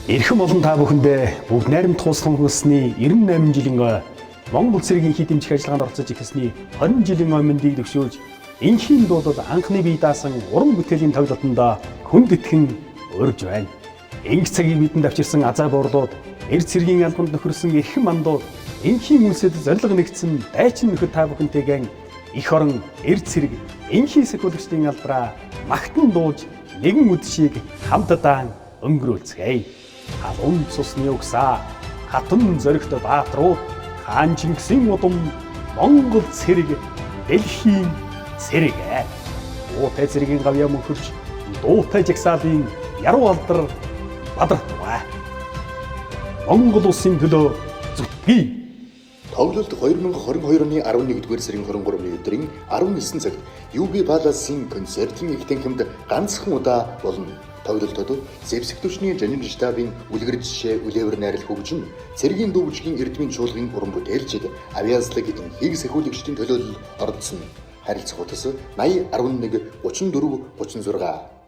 Эрхэм олон та бүхэндээ бүгд найрамд тусган хүнсний 98 жилийн Монгол цэргийн хит дэмжих ажиллагаанд орцож ихсний 20 жилийн өмнөдийг төгшүүлж энхийн дуудал анхны бие даасан уран бүтээлийн тоглолтонд хүндэтгэн өргөж байна. Инх цагийг бидэнд авчирсан азаа буурлууд, эр цэргийн албанд нөхөрсөн эрхэм мандууд, энхийн үлсэд зориг нэгдсэн дайчин нөхөд та бүхэнтэйгэн эх орон, эр цэрэг, энхийн сахиулагчдын алдраа магтан дууж нэгэн үдшийг хамтдаа өнгөрүүлцгээе. Халуун цусны угсаа, хатан зоригт баатрууд, хаан Чингисийн удам Монгол цэрэг, дэлхийн цэрэг. Дуутай цэргийн гавьяа мөнхөрч, дуутай жагсаалын яруу алдар бадралтваа. Монгол улсын төлөө зүтгэе. Тоглолт 2022 оны 11-р сарын 23-ны өдрийн 19 цагт UB Palace-ийн концертын их танхимд ганцхан удаа болно. Тоглолтод зэвсэг түвшний жанр штабын үлгэр жишээ үлээвэр найрал хөгжин, цэргийн дүүжгийн эрдмийн чуулгын уран бүтээлчид, авиаслаг энхийг сахиулагчдын төлөөлөл оролцсон. Харилцах утас 80 11 34 36